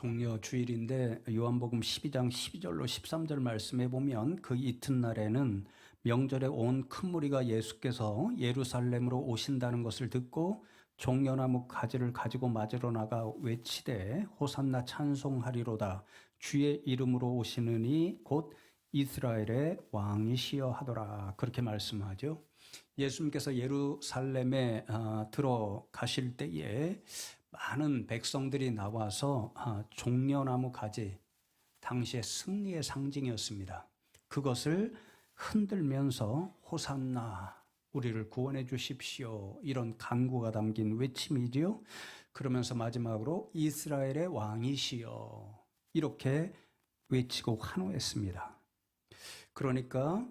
종려 주일인데 요한복음 12장 12절로 13절 말씀에 보면 그 이튿날에는 명절에 온 큰 무리가 예수께서 예루살렘으로 오신다는 것을 듣고 종려나무 가지를 가지고 맞으러 나가 외치되 호산나 찬송하리로다 주의 이름으로 오시느니 곧 이스라엘의 왕이시여 하더라. 그렇게 말씀하죠. 예수님께서 예루살렘에 들어가실 때에 많은 백성들이 나와서 종려나무 가지, 당시의 승리의 상징이었습니다. 그것을 흔들면서 호산나, 우리를 구원해 주십시오, 이런 간구가 담긴 외침이지요. 그러면서 마지막으로 이스라엘의 왕이시여, 이렇게 외치고 환호했습니다. 그러니까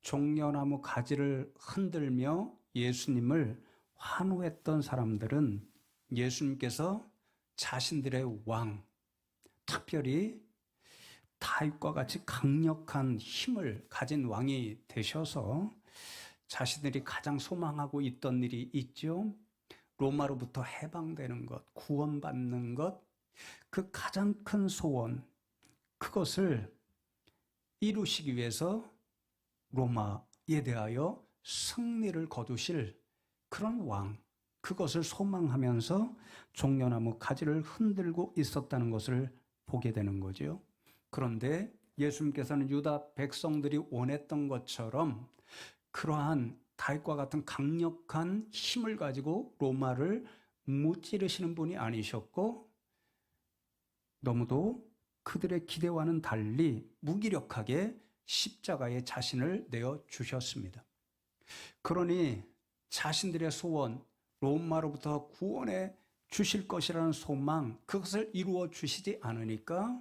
종려나무 가지를 흔들며 예수님을 환호했던 사람들은 예수님께서 자신들의 왕, 특별히 다윗과 같이 강력한 힘을 가진 왕이 되셔서 자신들이 가장 소망하고 있던 일이 있죠. 로마로부터 해방되는 것, 구원받는 것, 그 가장 큰 소원, 그것을 이루시기 위해서 로마에 대하여 승리를 거두실 그런 왕, 그것을 소망하면서 종려나무 가지를 흔들고 있었다는 것을 보게 되는 거죠. 그런데 예수님께서는 유다 백성들이 원했던 것처럼 그러한 다윗과 같은 강력한 힘을 가지고 로마를 무찌르시는 분이 아니셨고, 너무도 그들의 기대와는 달리 무기력하게 십자가에 자신을 내어주셨습니다. 그러니 자신들의 소원, 로마로부터 구원해 주실 것이라는 소망, 그것을 이루어 주시지 않으니까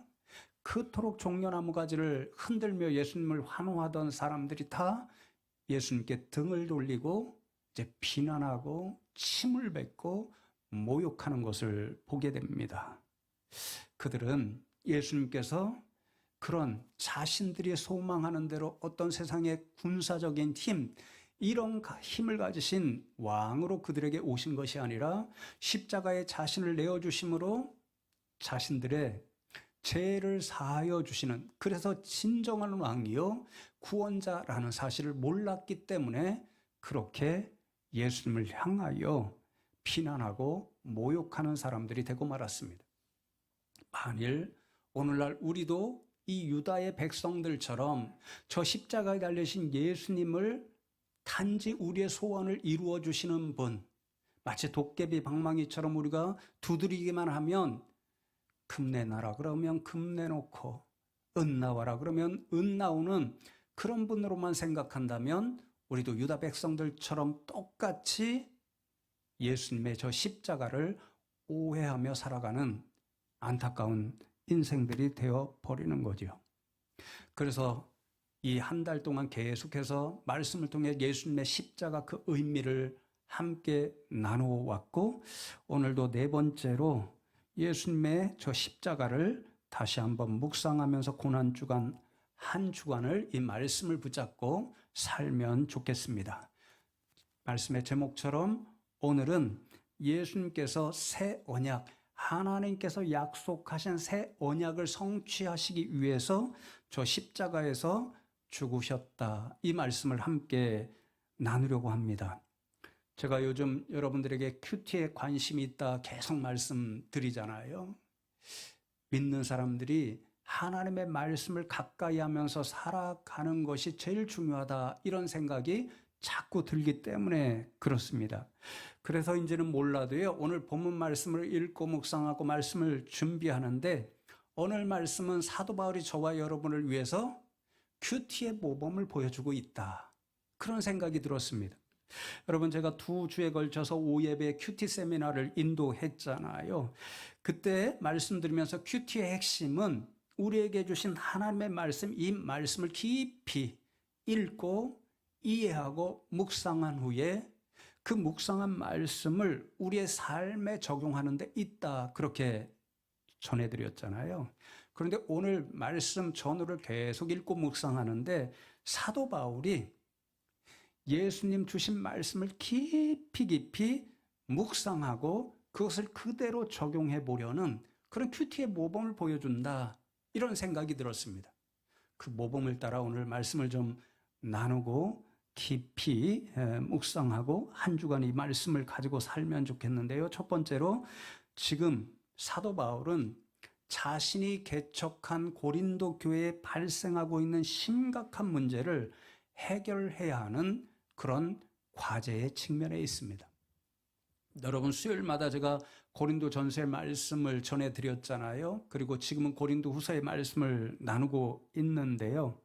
그토록 종려나무 가지를 흔들며 예수님을 환호하던 사람들이 다 예수님께 등을 돌리고 이제 비난하고 침을 뱉고 모욕하는 것을 보게 됩니다. 그들은 예수님께서 그런 자신들이 소망하는 대로 어떤 세상의 군사적인 힘, 이런 힘을 가지신 왕으로 그들에게 오신 것이 아니라 십자가에 자신을 내어주심으로 자신들의 죄를 사하여 주시는, 그래서 진정한 왕이요 구원자라는 사실을 몰랐기 때문에 그렇게 예수님을 향하여 비난하고 모욕하는 사람들이 되고 말았습니다. 만일 오늘날 우리도 이 유다의 백성들처럼 저 십자가에 달리신 예수님을 단지 우리의 소원을 이루어 주시는 분, 마치 도깨비 방망이처럼 우리가 두드리기만 하면 금 내놔라 그러면 금 내놓고 은 나와라 그러면 은 나오는 그런 분으로만 생각한다면 우리도 유다 백성들처럼 똑같이 예수님의 저 십자가를 오해하며 살아가는 안타까운 인생들이 되어버리는 거죠. 그래서 이 한 달 동안 계속해서 말씀을 통해 예수님의 십자가 그 의미를 함께 나누어 왔고, 오늘도 네 번째로 예수님의 저 십자가를 다시 한번 묵상하면서 고난주간 한 주간을 이 말씀을 붙잡고 살면 좋겠습니다. 말씀의 제목처럼 오늘은 예수님께서 새 언약, 하나님께서 약속하신 새 언약을 성취하시기 위해서 저 십자가에서 죽으셨다, 이 말씀을 함께 나누려고 합니다. 제가 요즘 여러분들에게 큐티에 관심이 있다 계속 말씀드리잖아요. 믿는 사람들이 하나님의 말씀을 가까이 하면서 살아가는 것이 제일 중요하다, 이런 생각이 자꾸 들기 때문에 그렇습니다. 그래서 이제는 몰라도요, 오늘 본문 말씀을 읽고 묵상하고 말씀을 준비하는데 오늘 말씀은 사도 바울이 저와 여러분을 위해서 큐티의 모범을 보여주고 있다, 그런 생각이 들었습니다. 여러분, 제가 2주에 걸쳐서 5예배 큐티 세미나를 인도했잖아요. 그때 말씀드리면서 큐티의 핵심은 우리에게 주신 하나님의 말씀, 이 말씀을 깊이 읽고 이해하고 묵상한 후에 그 묵상한 말씀을 우리의 삶에 적용하는 데 있다, 그렇게 전해드렸잖아요. 그런데 오늘 말씀 전후를 계속 읽고 묵상하는데 사도 바울이 예수님 주신 말씀을 깊이 묵상하고 그것을 그대로 적용해 보려는 그런 큐티의 모범을 보여준다. 이런 생각이 들었습니다. 그 모범을 따라 오늘 말씀을 좀 나누고 깊이 묵상하고 한 주간 이 말씀을 가지고 살면 좋겠는데요. 첫 번째로 지금 사도 바울은 자신이 개척한 고린도 교회에 발생하고 있는 심각한 문제를 해결해야 하는 그런 과제의 측면에 있습니다. 여러분, 수요일마다 제가 고린도 전서의 말씀을 전해드렸잖아요. 그리고 지금은 고린도 후서의 말씀을 나누고 있는데요.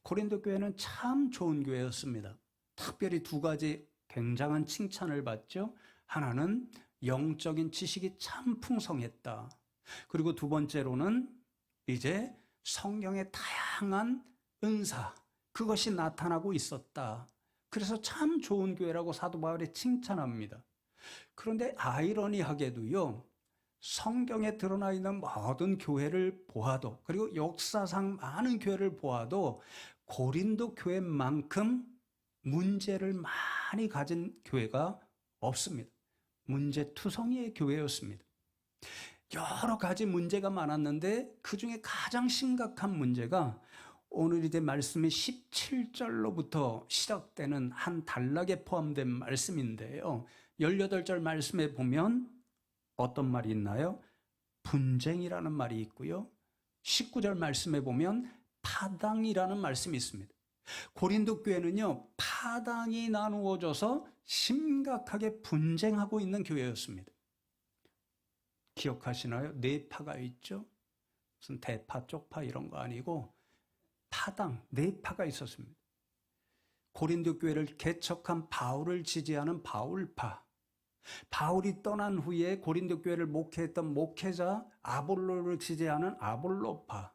고린도 교회는 참 좋은 교회였습니다. 특별히 두 가지 굉장한 칭찬을 받죠. 하나는 영적인 지식이 참 풍성했다. 그리고 두 번째로는 이제 성경의 다양한 은사, 그것이 나타나고 있었다. 그래서 참 좋은 교회라고 사도 바울이 칭찬합니다. 그런데 아이러니하게도요, 성경에 드러나 있는 모든 교회를 보아도, 그리고 역사상 많은 교회를 보아도 고린도 교회만큼 문제를 많이 가진 교회가 없습니다. 문제투성이의 교회였습니다. 여러 가지 문제가 많았는데 그 중에 가장 심각한 문제가 오늘 이제 말씀이 17절로부터 시작되는 한 단락에 포함된 말씀인데요. 18절 말씀에 보면 어떤 말이 있나요? 분쟁이라는 말이 있고요. 19절 말씀에 보면 파당이라는 말씀이 있습니다. 고린도 교회는요, 파당이 나누어져서 심각하게 분쟁하고 있는 교회였습니다. 기억하시나요? 네 파가 있죠? 무슨 대파, 쪽파 이런 거 아니고 파당, 네 파가 있었습니다. 고린도 교회를 개척한 바울을 지지하는 바울파, 바울이 떠난 후에 고린도 교회를 목회했던 목회자 아볼로를 지지하는 아볼로파,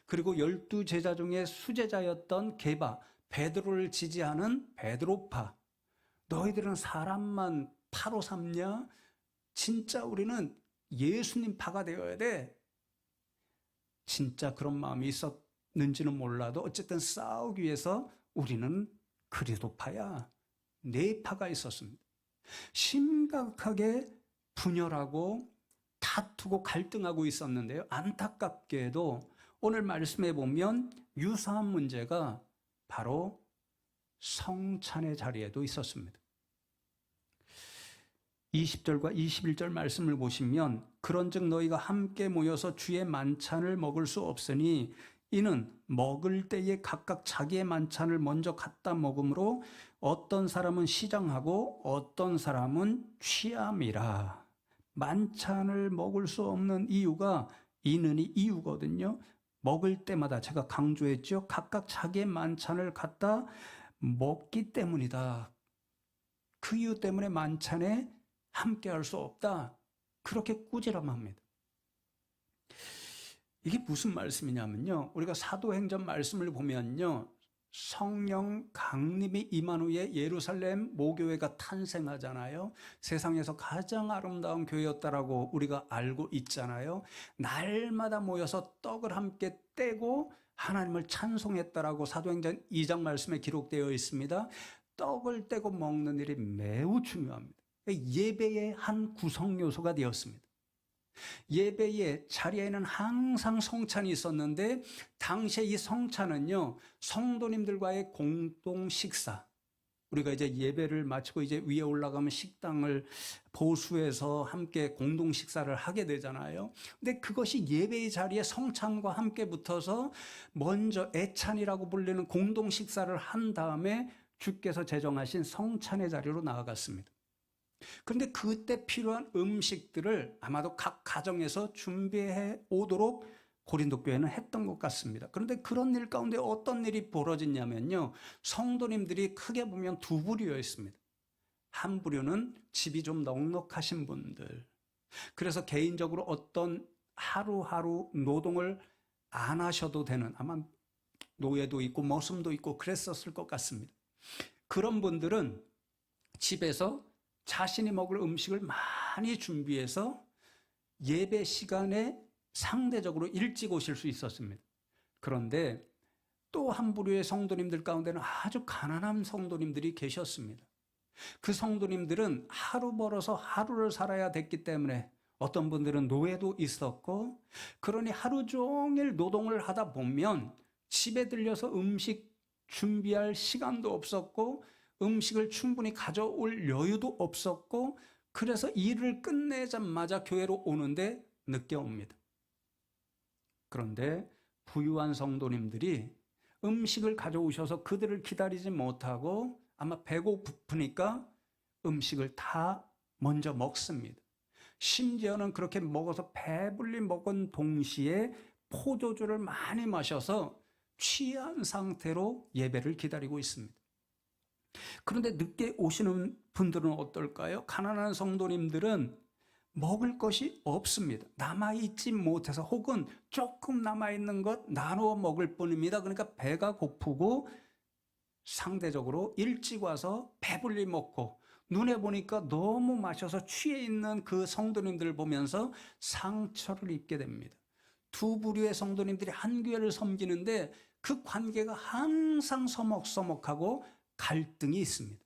그리고 12제자 중에 수제자였던 게바, 베드로를 지지하는 베드로파. 너희들은 사람만 파로 삼냐? 진짜 우리는 예수님 파가 되어야 돼. 진짜 그런 마음이 있었는지는 몰라도 어쨌든 싸우기 위해서 우리는 그리스도파야. 네 파가 있었습니다. 심각하게 분열하고 다투고 갈등하고 있었는데요. 안타깝게도 오늘 말씀에 보면 유사한 문제가 바로 성찬의 자리에도 있었습니다. 20절과 21절 말씀을 보시면 그런즉 너희가 함께 모여서 주의 만찬을 먹을 수 없으니 이는 먹을 때에 각각 자기의 만찬을 먼저 갖다 먹음으로 어떤 사람은 시장하고 어떤 사람은 취함이라. 만찬을 먹을 수 없는 이유가 이는이 이유거든요. 먹을 때마다 제가 강조했죠. 각각 자기의 만찬을 갖다 먹기 때문이다. 그 이유 때문에 만찬에 함께 할 수 없다. 그렇게 꾸지람합니다. 이게 무슨 말씀이냐면요. 우리가 사도행전 말씀을 보면요. 성령 강림이 임한 후에 예루살렘 모교회가 탄생하잖아요. 세상에서 가장 아름다운 교회였다라고 우리가 알고 있잖아요. 날마다 모여서 떡을 함께 떼고 하나님을 찬송했다라고 사도행전 2장 말씀에 기록되어 있습니다. 떡을 떼고 먹는 일이 매우 중요합니다. 예배의 한 구성 요소가 되었습니다. 예배의 자리에는 항상 성찬이 있었는데 당시에 이 성찬은요, 성도님들과의 공동 식사. 우리가 이제 예배를 마치고 이제 위에 올라가면 식당을 보수해서 함께 공동 식사를 하게 되잖아요. 근데 그것이 예배의 자리에 성찬과 함께 붙어서 먼저 애찬이라고 불리는 공동 식사를 한 다음에 주께서 제정하신 성찬의 자리로 나아갔습니다. 그런데 그때 필요한 음식들을 아마도 각 가정에서 준비해 오도록 고린도 교회는 했던 것 같습니다. 그런데 그런 일 가운데 어떤 일이 벌어졌냐면요. 성도님들이 크게 보면 두 부류여 있습니다. 한 부류는 집이 좀 넉넉하신 분들. 그래서 개인적으로 어떤 하루하루 노동을 안 하셔도 되는, 아마 노예도 있고 머슴도 있고 그랬었을 것 같습니다. 그런 분들은 집에서 자신이 먹을 음식을 많이 준비해서 예배 시간에 상대적으로 일찍 오실 수 있었습니다. 그런데 또 한 부류의 성도님들 가운데는 아주 가난한 성도님들이 계셨습니다. 그 성도님들은 하루 벌어서 하루를 살아야 됐기 때문에 어떤 분들은 노예도 있었고, 그러니 하루 종일 노동을 하다 보면 집에 들려서 음식 준비할 시간도 없었고, 음식을 충분히 가져올 여유도 없었고, 그래서 일을 끝내자마자 교회로 오는데 늦게 옵니다. 그런데 부유한 성도님들이 음식을 가져오셔서 그들을 기다리지 못하고 아마 배고프니까 음식을 다 먼저 먹습니다. 심지어는 그렇게 먹어서 배불리 먹은 동시에 포도주를 많이 마셔서 취한 상태로 예배를 기다리고 있습니다. 그런데 늦게 오시는 분들은 어떨까요? 가난한 성도님들은 먹을 것이 없습니다. 남아있지 못해서 혹은 조금 남아있는 것 나누어 먹을 뿐입니다. 그러니까 배가 고프고 상대적으로 일찍 와서 배불리 먹고 눈에 보니까 너무 마셔서 취해 있는 그 성도님들을 보면서 상처를 입게 됩니다. 두 부류의 성도님들이 한 교회를 섬기는데 그 관계가 항상 서먹서먹하고 갈등이 있습니다.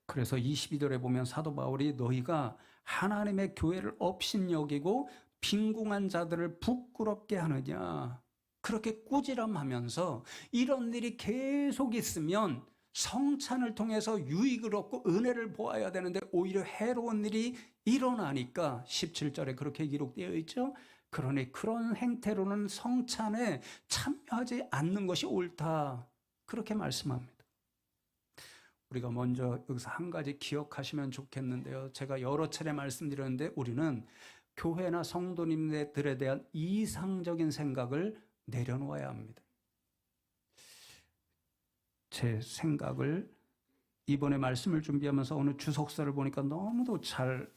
그래서 22절에 보면 사도 바울이 너희가 하나님의 교회를 업신여기고 빈궁한 자들을 부끄럽게 하느냐, 그렇게 꾸지람하면서 이런 일이 계속 있으면 성찬을 통해서 유익을 얻고 은혜를 보아야 되는데 오히려 해로운 일이 일어나니까 17절에 그렇게 기록되어 있죠. 그러니 그런 행태로는 성찬에 참여하지 않는 것이 옳다, 그렇게 말씀합니다. 우리가 먼저 여기서 한 가지 기억하시면 좋겠는데요. 제가 여러 차례 말씀드렸는데 우리는 교회나 성도님들에 대한 이상적인 생각을 내려놓아야 합니다. 제 생각을 이번에 말씀을 준비하면서 어느 주석서를 보니까 너무도 잘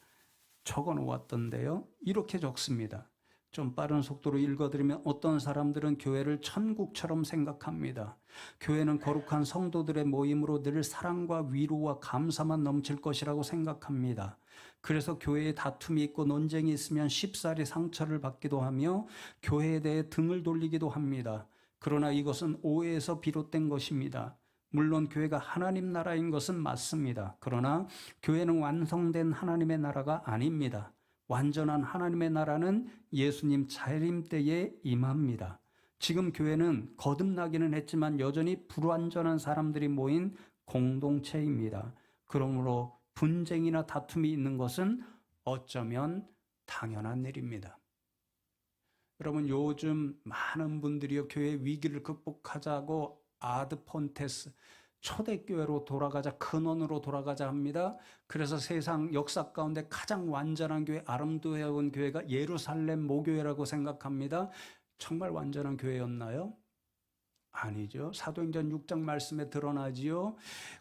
적어 놓았던데요. 이렇게 적습니다. 좀 빠른 속도로 읽어드리면 어떤 사람들은 교회를 천국처럼 생각합니다. 교회는 거룩한 성도들의 모임으로 늘 사랑과 위로와 감사만 넘칠 것이라고 생각합니다. 그래서 교회에 다툼이 있고 논쟁이 있으면 쉽사리 상처를 받기도 하며 교회에 대해 등을 돌리기도 합니다. 그러나 이것은 오해에서 비롯된 것입니다. 물론 교회가 하나님 나라인 것은 맞습니다. 그러나 교회는 완성된 하나님의 나라가 아닙니다. 완전한 하나님의 나라는 예수님 재림 때에 임합니다. 지금 교회는 거듭나기는 했지만 여전히 불완전한 사람들이 모인 공동체입니다. 그러므로 분쟁이나 다툼이 있는 것은 어쩌면 당연한 일입니다. 여러분, 요즘 많은 분들이요, 교회 위기를 극복하자고 아드폰테스, 초대교회로 돌아가자, 근원으로 돌아가자 합니다. 그래서 세상 역사 가운데 가장 완전한 교회, 아름다운 교회가 예루살렘 모교회라고 생각합니다. 정말 완전한 교회였나요? 아니죠. 사도행전 6장 말씀에 드러나지요.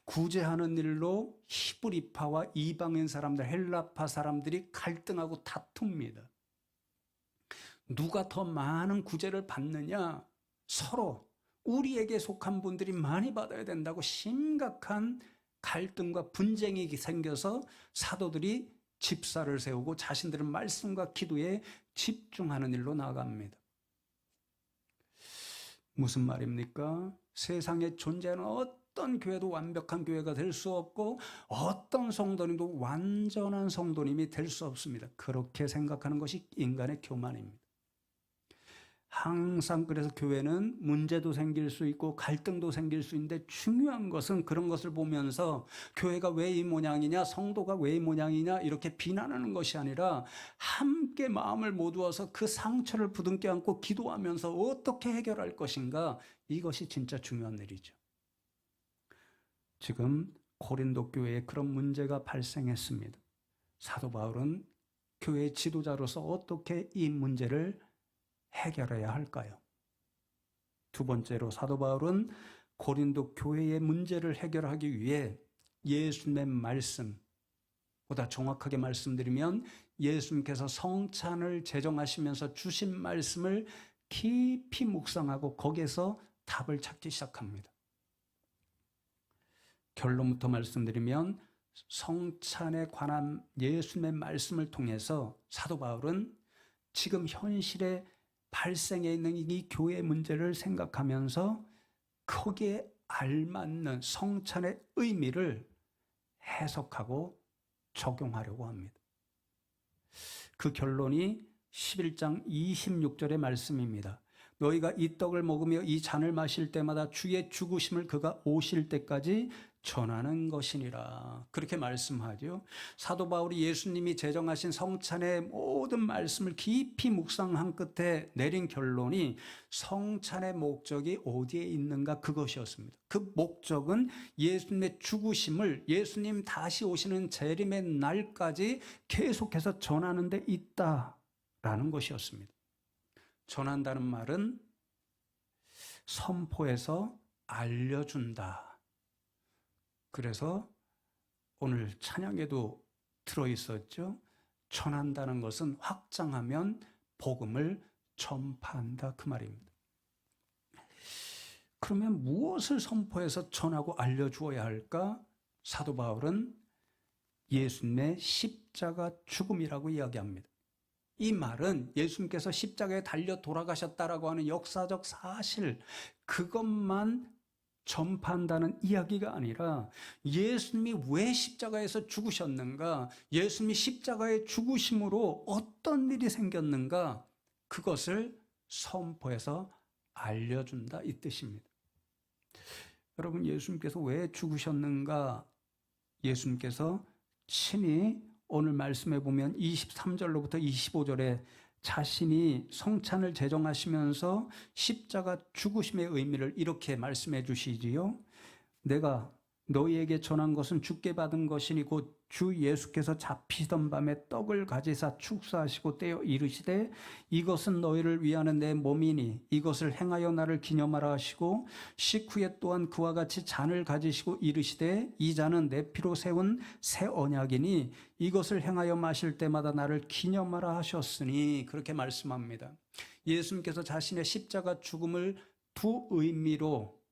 구제하는 일로 히브리파와 이방인 사람들, 헬라파 사람들이 갈등하고 다툽니다. 누가 더 많은 구제를 받느냐? 서로 우리에게 속한 분들이 많이 받아야 된다고 심각한 갈등과 분쟁이 생겨서 사도들이 집사를 세우고 자신들은 말씀과 기도에 집중하는 일로 나아갑니다. 무슨 말입니까? 세상에 존재하는 어떤 교회도 완벽한 교회가 될 수 없고 어떤 성도님도 완전한 성도님이 될 수 없습니다. 그렇게 생각하는 것이 인간의 교만입니다. 항상 그래서 교회는 문제도 생길 수 있고 갈등도 생길 수 있는데 중요한 것은 그런 것을 보면서 교회가 왜 이 모양이냐, 성도가 왜 이 모양이냐 이렇게 비난하는 것이 아니라 함께 마음을 모두어서 그 상처를 부둥켜 안고 기도하면서 어떻게 해결할 것인가, 이것이 진짜 중요한 일이죠. 지금 고린도 교회에 그런 문제가 발생했습니다. 사도 바울은 교회 지도자로서 어떻게 이 문제를 해결해야 할까요? 두 번째로 사도 바울은 고린도 교회의 문제를 해결하기 위해 예수님의 말씀, 보다 정확하게 말씀드리면 예수님께서 성찬을 제정하시면서 주신 말씀을 깊이 묵상하고 거기에서 답을 찾기 시작합니다. 결론부터 말씀드리면 성찬에 관한 예수님의 말씀을 통해서 사도 바울은 지금 현실에 발생해 있는 이 교회 문제를 생각하면서 거기에 알맞는 성찬의 의미를 해석하고 적용하려고 합니다. 그 결론이 11장 26절의 말씀입니다. 너희가 이 떡을 먹으며 이 잔을 마실 때마다 주의 죽으심을 그가 오실 때까지 전하는 것이니라. 그렇게 말씀하죠. 사도 바울이 예수님이 제정하신 성찬의 모든 말씀을 깊이 묵상한 끝에 내린 결론이 성찬의 목적이 어디에 있는가 그것이었습니다. 그 목적은 예수님의 죽으심을 예수님 다시 오시는 재림의 날까지 계속해서 전하는 데 있다라는 것이었습니다. 전한다는 말은 선포해서 알려준다. 그래서 오늘 찬양에도 들어있었죠. 전한다는 것은 확장하면 복음을 전파한다 그 말입니다. 그러면 무엇을 선포해서 전하고 알려주어야 할까? 사도 바울은 예수님의 십자가 죽음이라고 이야기합니다. 이 말은 예수님께서 십자가에 달려 돌아가셨다라고 하는 역사적 사실 그것만 전파한다는 이야기가 아니라 예수님이 왜 십자가에서 죽으셨는가, 예수님이 십자가의 죽으심으로 어떤 일이 생겼는가 그것을 선포해서 알려준다 이 뜻입니다. 여러분, 예수님께서 왜 죽으셨는가? 예수님께서 친히 오늘 말씀해 보면 23절로부터 25절에 자신이 성찬을 제정하시면서 십자가 죽으심의 의미를 이렇게 말씀해 주시지요. 내가 너희에게 전한 것은 주께 받은 것이니 곧 주 예수께서 잡히던 밤에 떡을 가지사 축사하시고 떼어 이르시되 이것은 너희를 위하는 내 몸이니 이것을 행하여 나를 기념하라 하시고 식후에 또한 그와 같이 잔을 가지시고 이르시되 이 잔은 내 피로 세운 새 언약이니 이것을 행하여 마실 때마다 나를 기념하라 하셨으니 그렇게 말씀합니다. 예수님께서 자신의 십자가 죽음을 두 의미로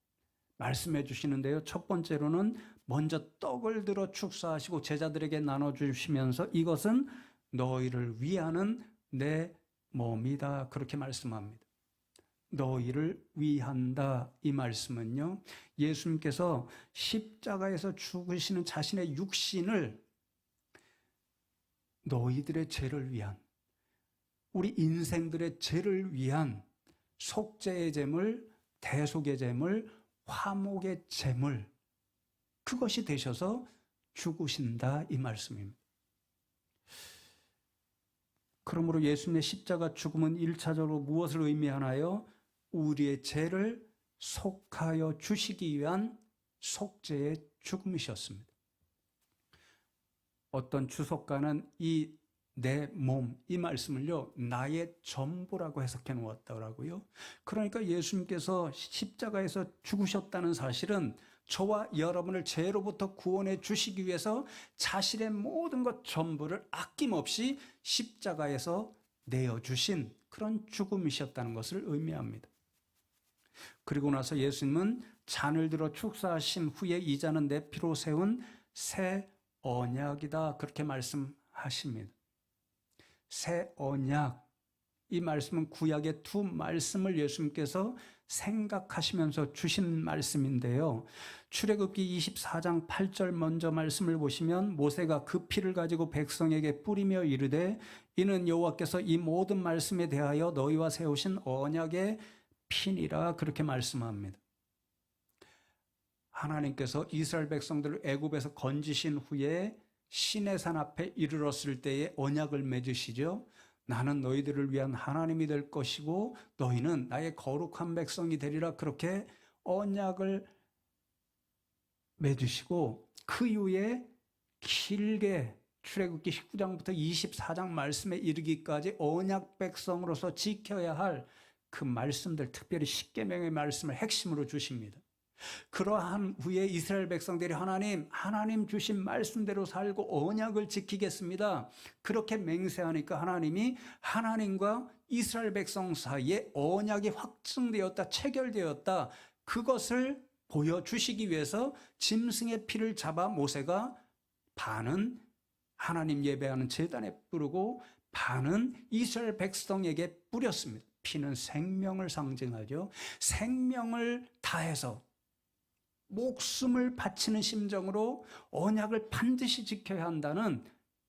말씀해 주시는데요. 첫 번째로는 먼저 떡을 들어 축사하시고 제자들에게 나눠주시면서 이것은 너희를 위하는 내 몸이다 그렇게 말씀합니다. 너희를 위한다 이 말씀은요, 예수님께서 십자가에서 죽으시는 자신의 육신을 너희들의 죄를 위한, 우리 인생들의 죄를 위한 속죄의 제물, 대속의 제물, 화목의 제물, 그것이 되셔서 죽으신다 이 말씀입니다. 그러므로 예수님의 십자가 죽음은 1차적으로 무엇을 의미하나요? 우리의 죄를 속하여 주시기 위한 속죄의 죽음이셨습니다. 어떤 주석가는 이 내 몸, 이 말씀을요, 나의 전부라고 해석해 놓았더라고요. 그러니까 예수님께서 십자가에서 죽으셨다는 사실은 저와 여러분을 죄로부터 구원해 주시기 위해서 자신의 모든 것 전부를 아낌없이 십자가에서 내어주신 그런 죽음이셨다는 것을 의미합니다. 그리고 나서 예수님은 잔을 들어 축사하신 후에 이 잔은 내 피로 세운 새 언약이다 그렇게 말씀하십니다. 새 언약, 이 말씀은 구약의 두 말씀을 예수님께서 생각하시면서 주신 말씀인데요. 출애굽기 24장 8절 먼저 말씀을 보시면 모세가 그 피를 가지고 백성에게 뿌리며 이르되 이는 여호와께서 이 모든 말씀에 대하여 너희와 세우신 언약의 피니라 그렇게 말씀합니다. 하나님께서 이스라엘 백성들을 애굽에서 건지신 후에 시내산 앞에 이르렀을 때에 언약을 맺으시죠. 나는 너희들을 위한 하나님이 될 것이고 너희는 나의 거룩한 백성이 되리라 그렇게 언약을 맺으시고 그 이후에 길게 출애굽기 19장부터 24장 말씀에 이르기까지 언약 백성으로서 지켜야 할 그 말씀들, 특별히 십계명의 말씀을 핵심으로 주십니다. 그러한 후에 이스라엘 백성들이 하나님 주신 말씀대로 살고 언약을 지키겠습니다. 그렇게 맹세하니까 하나님이 하나님과 이스라엘 백성 사이에 언약이 확증되었다, 체결되었다. 그것을 보여주시기 위해서 짐승의 피를 잡아 모세가 반은 하나님 예배하는 제단에 뿌리고 반은 이스라엘 백성에게 뿌렸습니다. 피는 생명을 상징하죠. 생명을 다해서 목숨을 바치는 심정으로 언약을 반드시 지켜야 한다는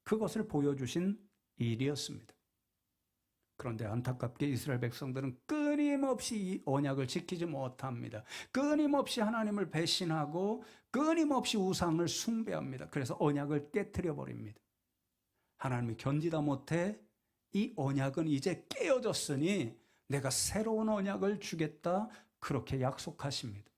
그것을 보여주신 일이었습니다. 그런데 안타깝게 이스라엘 백성들은 끊임없이 이 언약을 지키지 못합니다. 끊임없이 하나님을 배신하고 끊임없이 우상을 숭배합니다. 그래서 언약을 깨트려 버립니다. 하나님이 견디다 못해 이 언약은 이제 깨어졌으니 내가 새로운 언약을 주겠다, 그렇게 약속하십니다.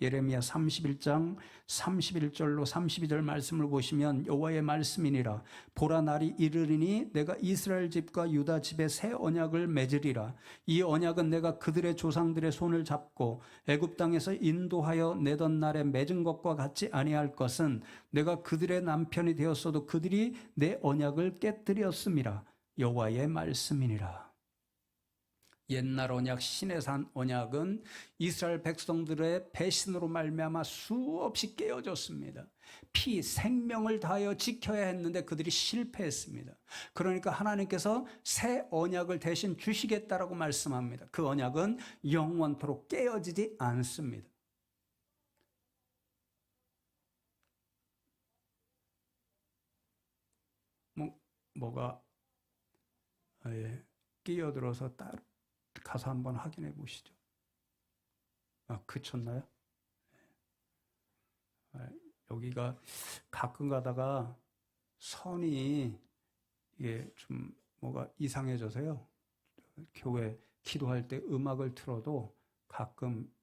예레미야 31장 31절로 32절 말씀을 보시면 여호와의 말씀이니라. 보라, 날이 이르리니 내가 이스라엘 집과 유다 집에 새 언약을 맺으리라. 이 언약은 내가 그들의 조상들의 손을 잡고 애굽 땅에서 인도하여 내던 날에 맺은 것과 같지 아니할 것은 내가 그들의 남편이 되었어도 그들이 내 언약을 깨뜨렸음이라. 여호와의 말씀이니라. 옛날 언약, 신의 산 언약은 이스라엘 백성들의 배신으로 말미암아 수없이 깨어졌습니다. 생명을 다하여 지켜야 했는데 그들이 실패했습니다. 그러니까 하나님께서 새 언약을 대신 주시겠다라고 말씀합니다. 그 언약은 영원토록 깨어지지 않습니다. 뭐가 끼어들어서 따로 가서 한번 확인해 보시죠. 그쳤나요? 여기가 가끔 가다가 선이 이게 좀 뭐가 이상해져서요. 교회 기도할 때 음악을 틀어도 가끔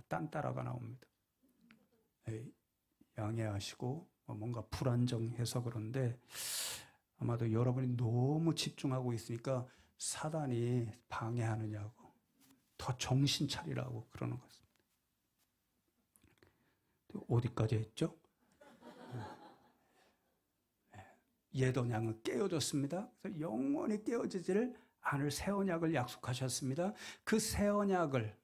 딴따라가 나옵니다. 양해하시고 뭔가 불안정해서 그런데 아마도 여러분이 너무 집중하고 있으니까 사단이 방해하느냐고, 더 정신 차리라고 그러는 것입니다. 어디까지 했죠? 옛 언약은 깨어졌습니다. 그래서 영원히 깨어지지를 않을 새 언약을 약속하셨습니다. 그 새 언약을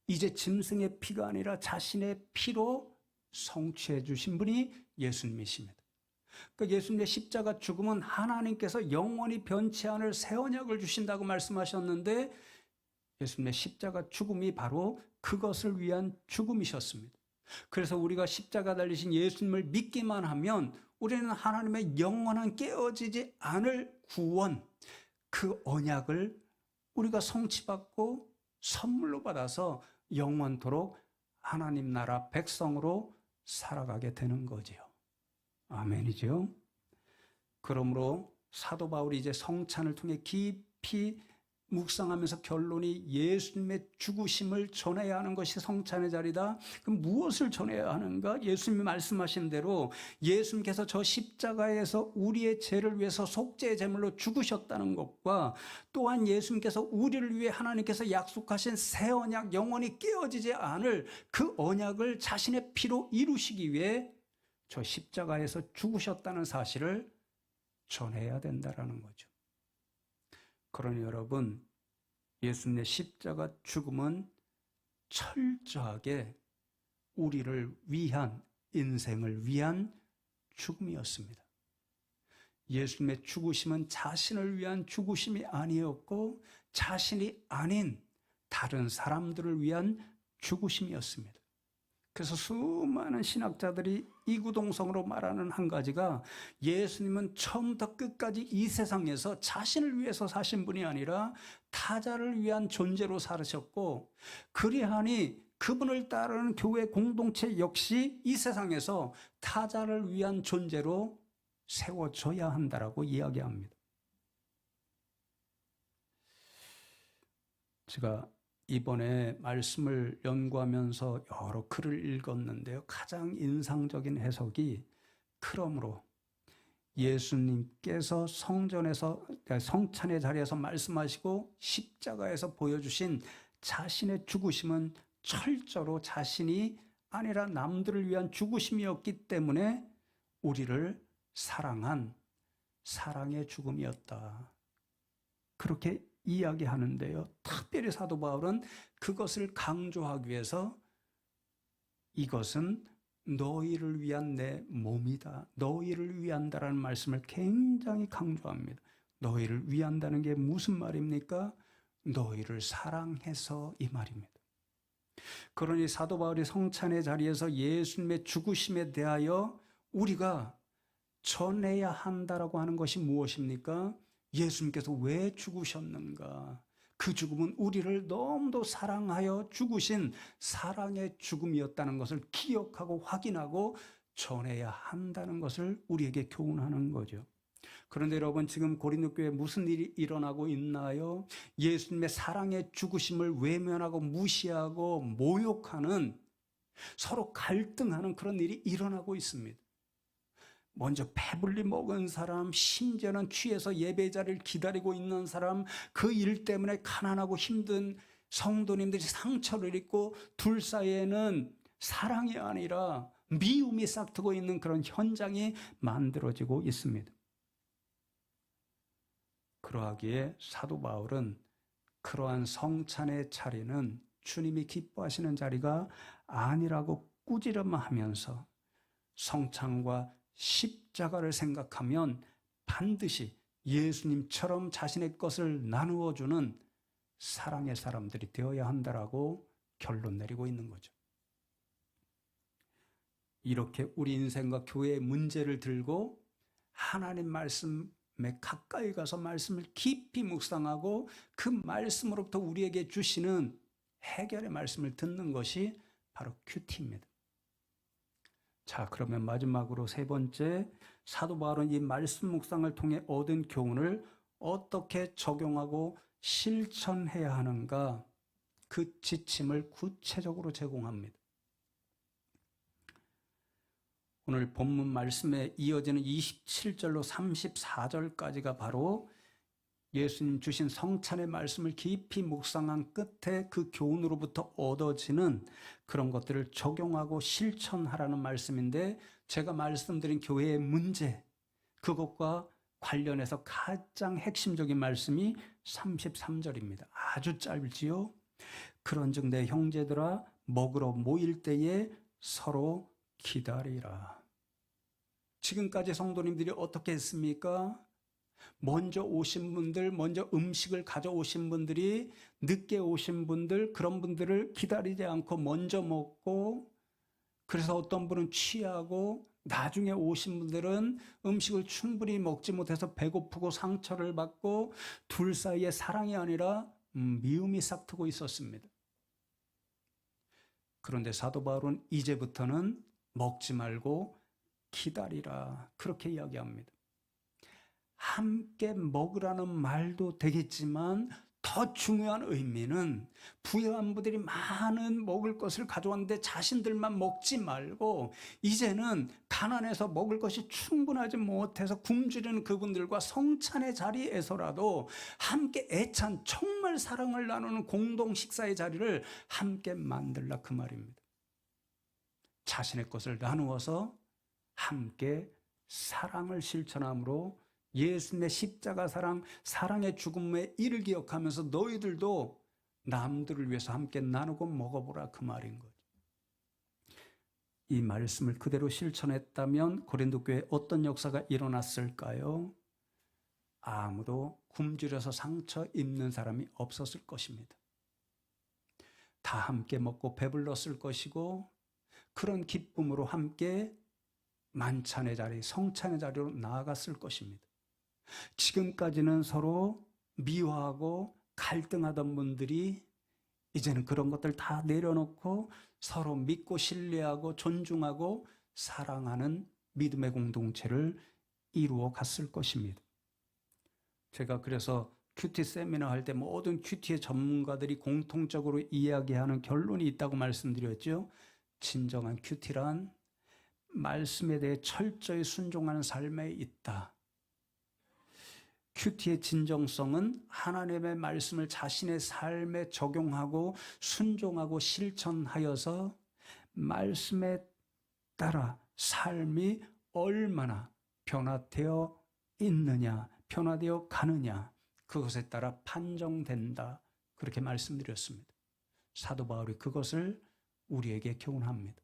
이제 짐승의 피가 아니라 자신의 피로 성취해 주신 분이 예수님이십니다. 그러니까 예수님의 십자가 죽음은 하나님께서 영원히 변치 않을 새 언약을 주신다고 말씀하셨는데, 예수님의 십자가 죽음이 바로 그것을 위한 죽음이셨습니다. 그래서 우리가 십자가 달리신 예수님을 믿기만 하면 우리는 하나님의 영원한 깨어지지 않을 구원, 그 언약을 우리가 성취받고 선물로 받아서 영원토록 하나님 나라 백성으로 살아가게 되는 거지요. 아멘이죠. 그러므로 사도 바울이 이제 성찬을 통해 깊이 묵상하면서 결론이 예수님의 죽으심을 전해야 하는 것이 성찬의 자리다. 그럼 무엇을 전해야 하는가? 예수님이 말씀하신 대로 예수님께서 저 십자가에서 우리의 죄를 위해서 속죄의 제물로 죽으셨다는 것과 또한 예수님께서 우리를 위해 하나님께서 약속하신 새 언약, 영원히 깨어지지 않을 그 언약을 자신의 피로 이루시기 위해 저 십자가에서 죽으셨다는 사실을 전해야 된다는 거죠. 그러니 여러분, 예수님의 십자가 죽음은 철저하게 우리를 위한, 인생을 위한 죽음이었습니다. 예수님의 죽으심은 자신을 위한 죽으심이 아니었고 자신이 아닌 다른 사람들을 위한 죽으심이었습니다. 그래서 수많은 신학자들이 이구동성으로 말하는 한 가지가, 예수님은 처음부터 끝까지 이 세상에서 자신을 위해서 사신 분이 아니라 타자를 위한 존재로 살으셨고, 그리하니 그분을 따르는 교회 공동체 역시 이 세상에서 타자를 위한 존재로 세워져야 한다라고 이야기합니다. 제가 이번에 말씀을 연구하면서 여러 글을 읽었는데요, 가장 인상적인 해석이, 그러므로 예수님께서 성전에서, 성찬의 자리에서 말씀하시고 십자가에서 보여주신 자신의 죽으심은 철저로 자신이 아니라 남들을 위한 죽으심이었기 때문에 우리를 사랑한 사랑의 죽음이었다, 그렇게 이야기하는데요. 특별히 사도 바울은 그것을 강조하기 위해서 이것은 너희를 위한 내 몸이다, 너희를 위한다라는 말씀을 굉장히 강조합니다. 너희를 위한다는 게 무슨 말입니까? 너희를 사랑해서 이 말입니다. 그러니 사도 바울이 성찬의 자리에서 예수님의 죽으심에 대하여 우리가 전해야 한다라고 하는 것이 무엇입니까? 예수님께서 왜 죽으셨는가? 그 죽음은 우리를 너무도 사랑하여 죽으신 사랑의 죽음이었다는 것을 기억하고 확인하고 전해야 한다는 것을 우리에게 교훈하는 거죠. 그런데 여러분, 지금 고린도 교회에 무슨 일이 일어나고 있나요? 예수님의 사랑의 죽으심을 외면하고 무시하고 모욕하는, 서로 갈등하는 그런 일이 일어나고 있습니다. 먼저 배불리 먹은 사람, 심지어는 취해서 예배 자리를 기다리고 있는 사람, 그 일 때문에 가난하고 힘든 성도님들이 상처를 입고 둘 사이에는 사랑이 아니라 미움이 싹트고 있는 그런 현장이 만들어지고 있습니다. 그러하기에 사도 바울은 그러한 성찬의 자리는 주님이 기뻐하시는 자리가 아니라고 꾸지람하면서 성찬과 십자가를 생각하면 반드시 예수님처럼 자신의 것을 나누어주는 사랑의 사람들이 되어야 한다라고 결론 내리고 있는 거죠. 이렇게 우리 인생과 교회의 문제를 들고 하나님 말씀에 가까이 가서 말씀을 깊이 묵상하고 그 말씀으로부터 우리에게 주시는 해결의 말씀을 듣는 것이 바로 큐티입니다. 자, 그러면 마지막으로 세 번째, 사도 바울은 이 말씀 묵상을 통해 얻은 교훈을 어떻게 적용하고 실천해야 하는가, 그 지침을 구체적으로 제공합니다. 오늘 본문 말씀에 이어지는 27절로 34절까지가 바로 예수님 주신 성찬의 말씀을 깊이 묵상한 끝에 그 교훈으로부터 얻어지는 그런 것들을 적용하고 실천하라는 말씀인데, 제가 말씀드린 교회의 문제, 그것과 관련해서 가장 핵심적인 말씀이 33절입니다. 아주 짧지요. 그런즉 내 형제들아, 먹으러 모일 때에 서로 기다리라. 지금까지 성도님들이 어떻게 했습니까? 먼저 오신 분들, 먼저 음식을 가져오신 분들이, 늦게 오신 분들, 그런 분들을 기다리지 않고 먼저 먹고, 그래서 어떤 분은 취하고, 나중에 오신 분들은 음식을 충분히 먹지 못해서 배고프고 상처를 받고, 둘 사이에 사랑이 아니라 미움이 싹트고 있었습니다. 그런데 사도 바울은 이제부터는 먹지 말고 기다리라, 그렇게 이야기합니다. 함께 먹으라는 말도 되겠지만 더 중요한 의미는, 부유한분들이 많은 먹을 것을 가져왔는데 자신들만 먹지 말고 이제는 가난해서 먹을 것이 충분하지 못해서 굶주리는 그분들과 성찬의 자리에서라도 함께 애찬, 정말 사랑을 나누는 공동 식사의 자리를 함께 만들라, 그 말입니다. 자신의 것을 나누어서 함께 사랑을 실천함으로 예수님의 십자가 사랑, 사랑의 죽음의 일을 기억하면서 너희들도 남들을 위해서 함께 나누고 먹어보라, 그 말인 거죠. 이 말씀을 그대로 실천했다면 고린도 교회에 어떤 역사가 일어났을까요? 아무도 굶주려서 상처 입는 사람이 없었을 것입니다. 다 함께 먹고 배불렀을 것이고, 그런 기쁨으로 함께 만찬의 자리, 성찬의 자리로 나아갔을 것입니다. 지금까지는 서로 미워하고 갈등하던 분들이 이제는 그런 것들 다 내려놓고 서로 믿고 신뢰하고 존중하고 사랑하는 믿음의 공동체를 이루어 갔을 것입니다. 제가 그래서 큐티 세미나 할 때 모든 큐티의 전문가들이 공통적으로 이야기하는 결론이 있다고 말씀드렸죠. 진정한 큐티란 말씀에 대해 철저히 순종하는 삶에 있다. 큐티의 진정성은 하나님의 말씀을 자신의 삶에 적용하고 순종하고 실천하여서 말씀에 따라 삶이 얼마나 변화되어 있느냐, 변화되어 가느냐, 그것에 따라 판정된다, 그렇게 말씀드렸습니다. 사도 바울이 그것을 우리에게 교훈합니다.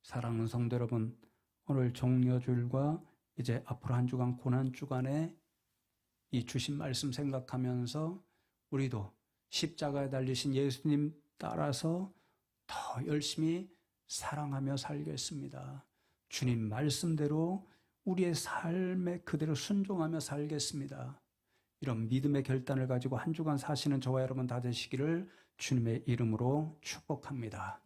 사랑하는 성도 여러분, 오늘 종려주일과 이제 앞으로 한 주간 고난주간에 이 주신 말씀 생각하면서 우리도 십자가에 달리신 예수님 따라서 더 열심히 사랑하며 살겠습니다. 주님 말씀대로 우리의 삶에 그대로 순종하며 살겠습니다. 이런 믿음의 결단을 가지고 한 주간 사시는 저와 여러분 다 되시기를 주님의 이름으로 축복합니다.